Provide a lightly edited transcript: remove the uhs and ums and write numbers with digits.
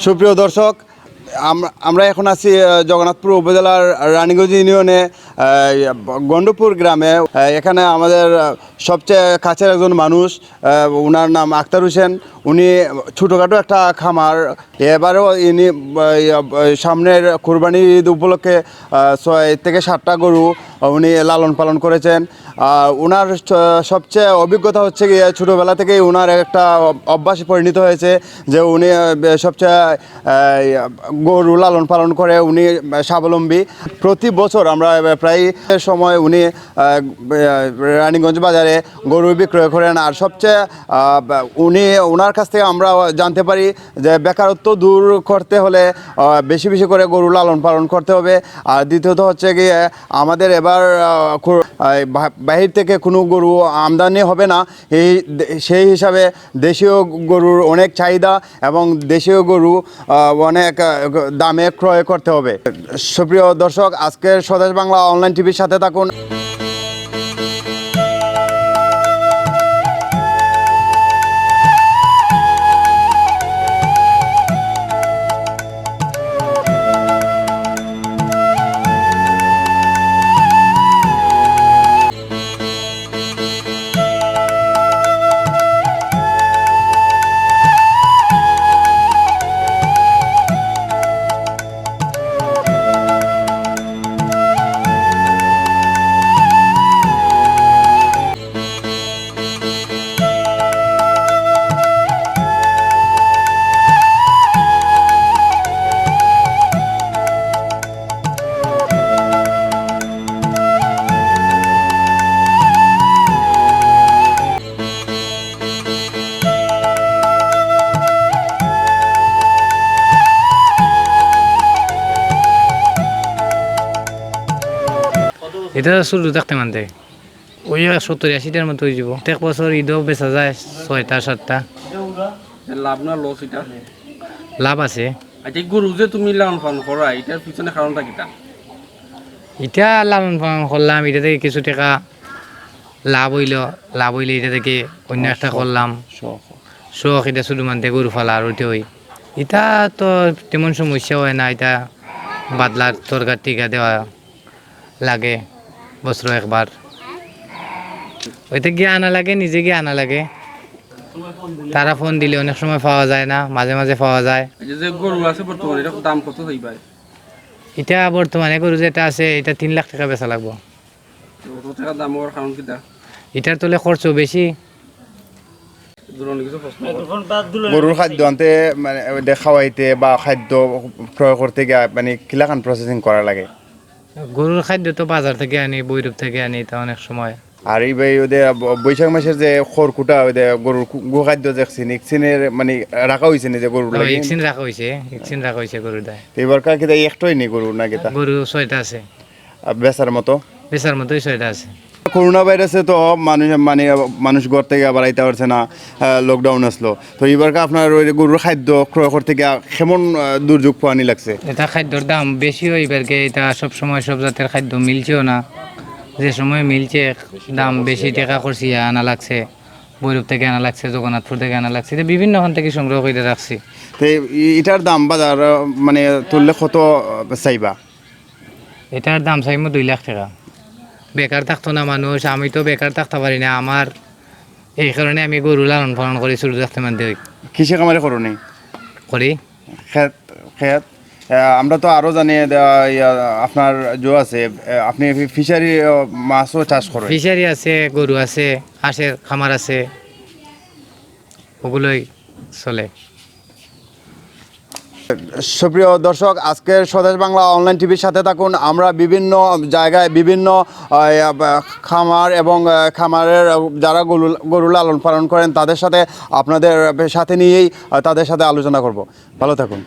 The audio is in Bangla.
সুপ্রিয় দর্শক, আমরা এখন আছি জগন্নাথপুর উপজেলার রানীগঞ্জ ইউনিয়নে গণ্ডপুর গ্রামে। এখানে আমাদের সবচেয়ে কাছের একজন মানুষ, ওনার নাম আখতার হোসেন। উনি ছোটোখাটো একটা খামার, এবারেও ইনি সামনের কোরবানির ঈদ উপলক্ষে 6 থেকে 7টা গরু উনি লালন পালন করেছেন। ওনার সবচেয়ে অভিজ্ঞতা হচ্ছে গিয়ে ছোটোবেলা থেকেই ওনার একটা অভ্যাসে পরিণত হয়েছে যে উনি সবচেয়ে গরু লালন পালন করে উনি স্বাবলম্বী। প্রতি বছর আমরা প্রায় সময় উনি রানীগঞ্জ বাজারে গরু বিক্রয় করেন। আর সবচেয়ে ওনার কাছ থেকে আমরা জানতে পারি যে বেকারত্ব দূর করতে হলে বেশি বেশি করে গরু লালন পালন করতে হবে। আর দ্বিতীয়ত হচ্ছে গিয়ে আমাদের এবার বাহির থেকে কোনো গরু আমদানি হবে না, সেই হিসাবে দেশীয় গরুর অনেক চাহিদা এবং দেশীয় গরু অনেক দামে ক্রয় করতে হবে। সুপ্রিয় দর্শক, আজকের স্বদেশ বাংলা অনলাইন টিভির সাথে থাকুন। এটা শুরু থাকতে মানতে ওই 70-80টার মতো হয়ে যাব। প্রত্যেক বছর ঈদও বেচা যায় 6টা-7টা। লাভ না লস? এটা লাভ আছে। আচ্ছা, গরু যে তুমি লালন পালন করা, এটার পিছনে কারণটা কিটা? এটা লালন পালন করলাম, এটা থেকে কিছু টাকা লাভ হইলে এটা থেকে অন্য একটা করলাম শখ। এটা শুধু মানতে গরু ফালা আর ওইটা হই। এটা তো তেমন সমস্যা হয় না। এটা বাদলার তরকার টিকা দেওয়া লাগে বছর একবার। ওইটা গিয়ে আনা লাগে, নিজে গিয়ে আনা লাগে। তারা ফোন দিলে অনেক সময় পাওয়া যায় না, মাঝে মাঝে পাওয়া যায়। যে গরু আছে বর্তমানে, এটা দাম কত হইবে? এটা বর্তমানে গরু যেটা আছে এটা 3 লাখ টাকা বেচা লাগবো। কত টাকা দাম হওয়ার কারণ কিটা? এটার তোলে খরচও বেশি। গরুর খাদ্য আনতে মানে খাওয়াইতে বা খাদ্য ক্রয় করতে গিয়ে মানে কিলাখান প্রসেসিং করা লাগে? গরুর খাদ্য তো বাজার থেকে আনি, বৈরব থেকে আনি, তা অনেক সময়। আর এই ওদের বৈশাখ মাসের যে খড়কুটা ওদের গরুর গোখাদ্য দেখছেন, ইকসিনের মানে রাখা হয়েছে না যে গরুর লাগে? ইকসিন রাখা হয়েছে গরুর দায়। এবার কাকে দেয় একটাই নেই গরু না কেতা? গরু 6টা আছে। বেচার মতোই 6টা আছে। করোনা ভাইরাসে তো মানুষ ঘর থেকে আবার আইতে পারছে না, লকডাউন আসলো। তো এবার আপনার ওই গরুর খাদ্য ক্রয় করতে গিয়ে কেমন দুর্যোগ পানি লাগছে? এটা খাদ্যর দাম বেশি হইবারকে এটা সব সময় সব জাতের খাদ্য মিলছেও না। যে সময় মিলছে দাম বেশি টাকা করছি আনা লাগছে, বৈরব থেকে আনা লাগছে, জগন্নাথপুর থেকে আনা লাগছে, এটা বিভিন্ন ওখান থেকে সংগ্রহ করে রাখছি। তো এটার দাম বাজার মানে তুললে কত চাইবা? এটার দাম চাইমো 2 লাখ টাকা। বেকার থাকতো না মানুষ, আমি তো বেকার থাকতে পারি না। আমার এই কারণে আমি গরু লালন পালন করি, শুরু থাকতে মানতে হই। কৃষি খামারে করো নি? করি। খেত আমরা তো আরও জানি আপনার জো আছে, আপনি ফিশারি মাছও চাষ করেন? ফিশারি আছে, গরু আছে, হাঁসের খামার আছে, ওগুলোই চলে। সুপ্রিয় দর্শক, আজকের স্বদেশ বাংলা অনলাইন টিভির সাথে থাকুন। আমরা বিভিন্ন জায়গায় বিভিন্ন খামার এবং খামারের যারা গরু লালন পালন করেন তাদের সাথে আপনাদের সাথে নিয়েই তাদের সাথে আলোচনা করব। ভালো থাকুন।